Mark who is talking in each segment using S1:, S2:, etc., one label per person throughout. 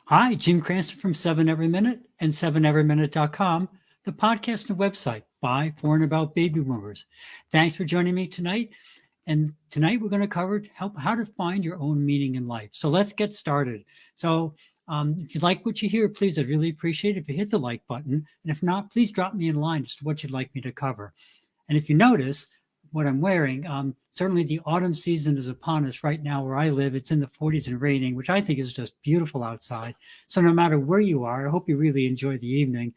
S1: Hi, Jim Cranston from 7 Every Minute and 7everyminute.com, the podcast and website by, for, and about baby boomers. Thanks for joining me tonight. And tonight we're going to cover how to find your own meaning in life. So let's get started. If you like what you hear, please, I'd really appreciate it if you hit the like button. And if not, please drop me in line as to what you'd like me to cover. And if you notice what I'm wearing, certainly the autumn season is upon us right now where I live. It's in the 40s and raining, which I think is just beautiful outside. So no matter where you are, I hope you really enjoy the evening.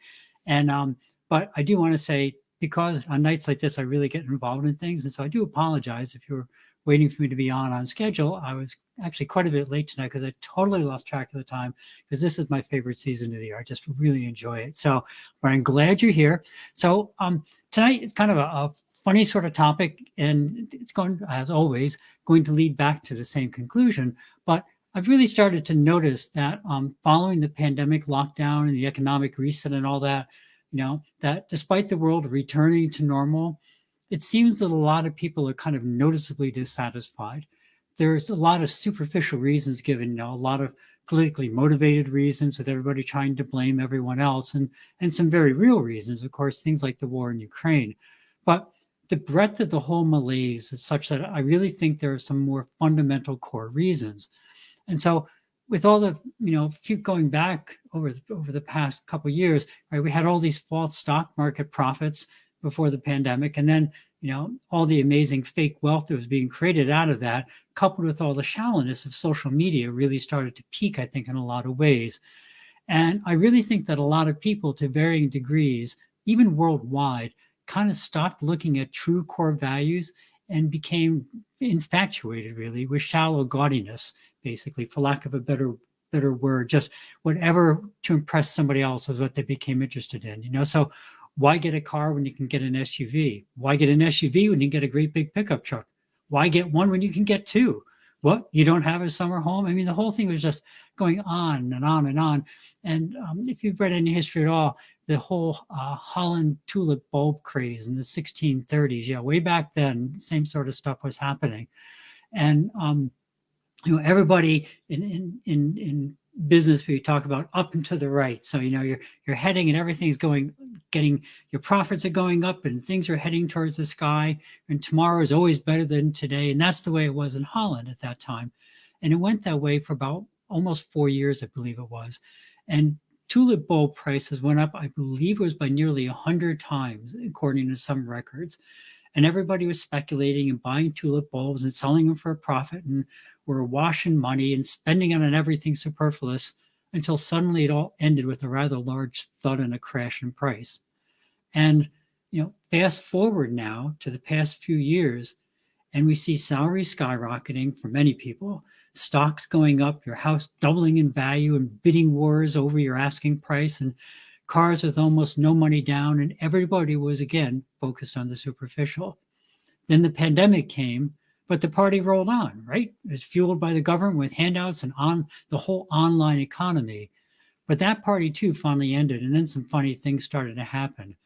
S1: But I do want to say, because on nights like this, I really get involved in things. And so I do apologize if you're waiting for me to be on schedule. I was actually quite a bit late tonight because I totally lost track of the time, because this is my favorite season of the year. I just really enjoy it. But I'm glad you're here. Tonight it's kind of a funny sort of topic, and it's going, as always, going to lead back to the same conclusion. But I've really started to notice that following the pandemic lockdown and the economic reset and all that, that despite the world returning to normal, it seems that a lot of people are kind of noticeably dissatisfied. There's a lot of superficial reasons given, a lot of politically motivated reasons with everybody trying to blame everyone else, and some very real reasons, of course, things like the war in Ukraine. But the breadth of the whole malaise is such that I really think there are some more fundamental core reasons. And so with all the, keep going back over the past couple of years, right, we had all these false stock market profits before the pandemic. And then, all the amazing fake wealth that was being created out of that, coupled with all the shallowness of social media, really started to peak, I think, in a lot of ways. And I really think that a lot of people, to varying degrees, even worldwide, kind of stopped looking at true core values and became infatuated really with shallow gaudiness, basically, for lack of a better word, just whatever to impress somebody else was what they became interested in. So why get a car when you can get an SUV? Why get an SUV when you get a great big pickup truck? Why get one when you can get two? What, you don't have a summer home? I mean, the whole thing was just going on and on and on. And if you've read any history at all, the whole Holland tulip bulb craze in the 1630s, way back then, the same sort of stuff was happening. And everybody in business, we talk about up and to the right. So you're heading, and everything's getting your profits are going up, and things are heading towards the sky. And tomorrow is always better than today, and that's the way it was in Holland at that time. And it went that way for about almost 4 years, I believe it was. And tulip bulb prices went up, I believe it was by nearly 100 times, according to some records. And everybody was speculating and buying tulip bulbs and selling them for a profit, and were washing money and spending it on everything superfluous, until suddenly it all ended with a rather large thud and a crash in price. And, fast forward now to the past few years, and we see salaries skyrocketing for many people, stocks going up, your house doubling in value, and bidding wars over your asking price, and cars with almost no money down, and everybody was again focused on the superficial. Then the pandemic came, but the party rolled on, right? It was fueled by the government with handouts and on the whole online economy. But that party too finally ended, and then some funny things started to happen.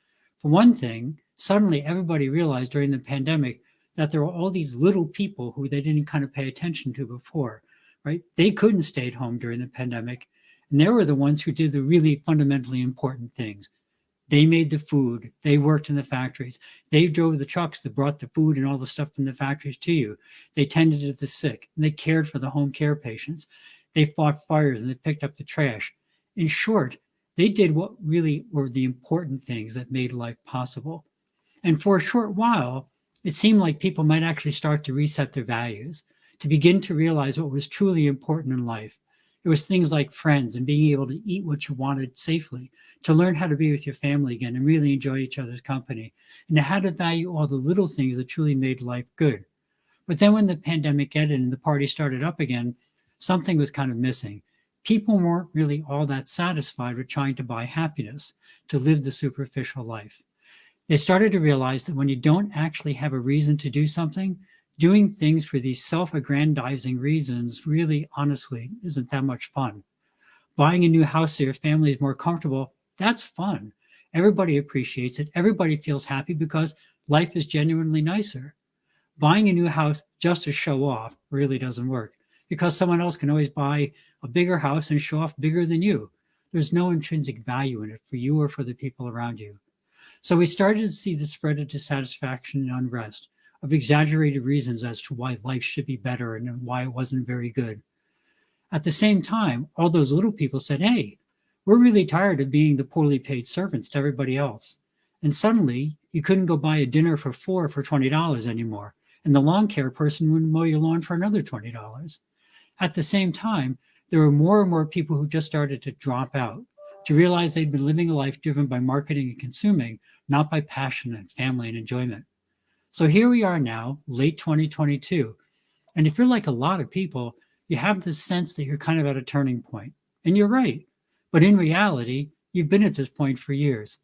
S1: For one thing, suddenly everybody realized during the pandemic that there were all these little people who they didn't kind of pay attention to before, right? They couldn't stay at home during the pandemic, and they were the ones who did the really fundamentally important things. They made the food. They worked in the factories. They drove the trucks that brought the food and all the stuff from the factories to you. They tended to the sick. And they cared for the home care patients. They fought fires and they picked up the trash. In short, they did what really were the important things that made life possible. And for a short while, it seemed like people might actually start to reset their values, to begin to realize what was truly important in life. It was things like friends and being able to eat what you wanted safely, to learn how to be with your family again and really enjoy each other's company, and to how to value all the little things that truly made life good. But then when the pandemic ended and the party started up again, something was kind of missing. People weren't really all that satisfied with trying to buy happiness, to live the superficial life. They started to realize that when you don't actually have a reason to do something, doing things for these self-aggrandizing reasons really, honestly, isn't that much fun. Buying a new house so your family is more comfortable, that's fun. Everybody appreciates it. Everybody feels happy because life is genuinely nicer. Buying a new house just to show off really doesn't work. because someone else can always buy a bigger house and show off bigger than you. There's no intrinsic value in it for you or for the people around you. So we started to see the spread of dissatisfaction and unrest, of exaggerated reasons as to why life should be better and why it wasn't very good. At the same time, all those little people said, hey, we're really tired of being the poorly paid servants to everybody else. And suddenly, you couldn't go buy a dinner for four for $20 anymore, and the lawn care person wouldn't mow your lawn for another $20. At the same time, there were more and more people who just started to drop out, to realize they'd been living a life driven by marketing and consuming, not by passion and family and enjoyment. So here we are now, late 2022. And if you're like a lot of people, you have this sense that you're kind of at a turning point. And you're right. But in reality, you've been at this point for years.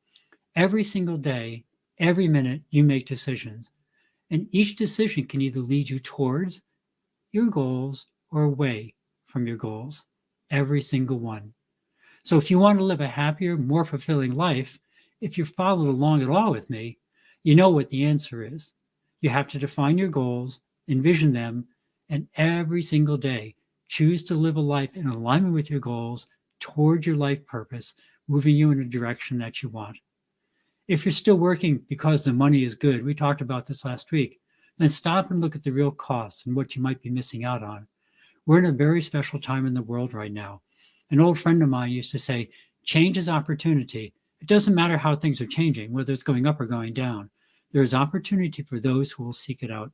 S1: Every single day, every minute, you make decisions. And each decision can either lead you towards your goals or away from your goals. Every single one. So if you want to live a happier, more fulfilling life, if you followed along at all with me, you know what the answer is. You have to define your goals, envision them, and every single day choose to live a life in alignment with your goals towards your life purpose, moving you in a direction that you want. If you're still working because the money is good, we talked about this last week, then stop and look at the real costs and what you might be missing out on. We're in a very special time in the world right now. An old friend of mine used to say, change is opportunity. It doesn't matter how things are changing, whether it's going up or going down. There is opportunity for those who will seek it out.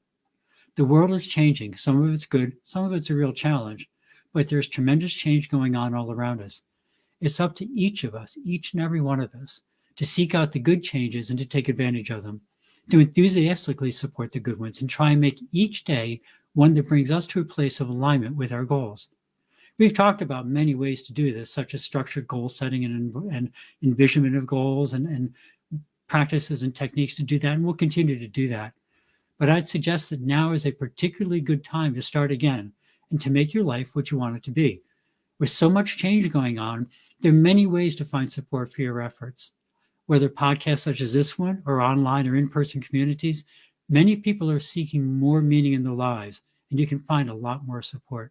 S1: The world is changing. Some of it's good, some of it's a real challenge, but there's tremendous change going on all around us. It's up to each of us, each and every one of us, to seek out the good changes and to take advantage of them, to enthusiastically support the good ones and try and make each day one that brings us to a place of alignment with our goals. We've talked about many ways to do this, such as structured goal setting and envisionment of goals and practices and techniques to do that, and we'll continue to do that. But I'd suggest that now is a particularly good time to start again and to make your life what you want it to be. With so much change going on, there are many ways to find support for your efforts. Whether podcasts such as this one or online or in-person communities, many people are seeking more meaning in their lives, and you can find a lot more support.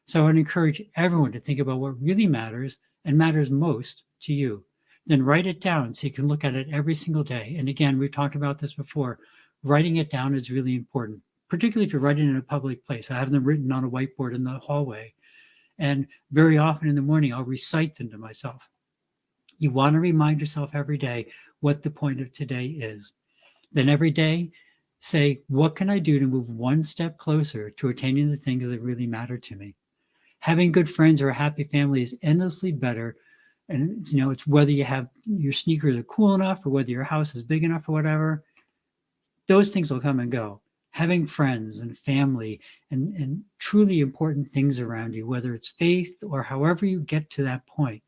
S1: So I would encourage everyone to think about what really matters and matters most to you. Then write it down so you can look at it every single day. And again, we've talked about this before. Writing it down is really important, particularly if you're writing in a public place. I have them written on a whiteboard in the hallway. And very often in the morning, I'll recite them to myself. You want to remind yourself every day what the point of today is. Then every day, say, what can I do to move one step closer to attaining the things that really matter to me? Having good friends or a happy family is endlessly better. And, it's whether you have your sneakers are cool enough or whether your house is big enough or whatever, those things will come and go. Having friends and family and truly important things around you, whether it's faith or however you get to that point,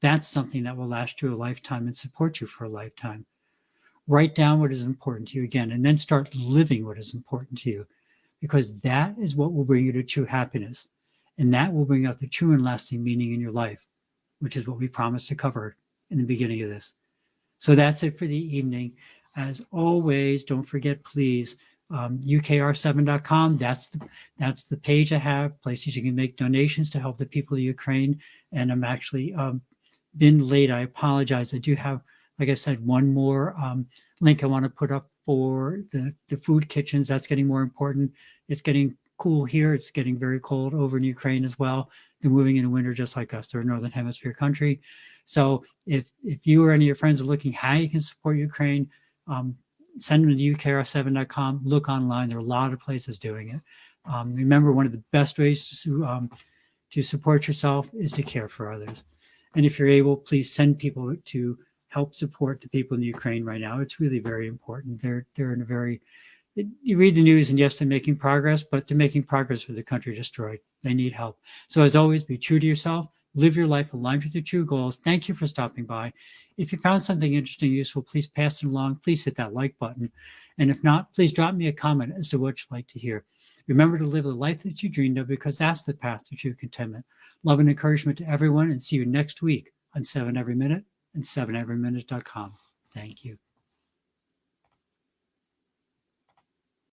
S1: that's something that will last you a lifetime and support you for a lifetime. Write down what is important to you again, and then start living what is important to you, because that is what will bring you to true happiness. And that will bring out the true and lasting meaning in your life, which is what we promised to cover in the beginning of this. So that's it for the evening. As always, don't forget, please, ukr7.com. That's the page I have, places you can make donations to help the people of Ukraine. And I'm actually been late. I apologize. I do have, like I said, one more link I want to put up for the food kitchens. That's getting more important. It's getting cool here. It's getting very cold over in Ukraine as well. They're moving into winter just like us. They're a Northern Hemisphere country. So if you or any of your friends are looking how you can support Ukraine, send them to ukr7.com. Look online. There are a lot of places doing it. Remember, one of the best ways to support yourself is to care for others. And if you're able, please send people to help support the people in Ukraine right now. It's really very important. They're in a very, you read the news and yes, they're making progress, but they're making progress with the country destroyed. They need help. So as always, be true to yourself, live your life aligned with your true goals. Thank you for stopping by. If you found something interesting, useful, please pass it along. Please hit that like button. And if not, please drop me a comment as to what you'd like to hear. Remember to live the life that you dreamed of, because that's the path to true contentment. Love and encouragement to everyone, and see you next week on 7 Every Minute and 7everyminute.com. Thank you.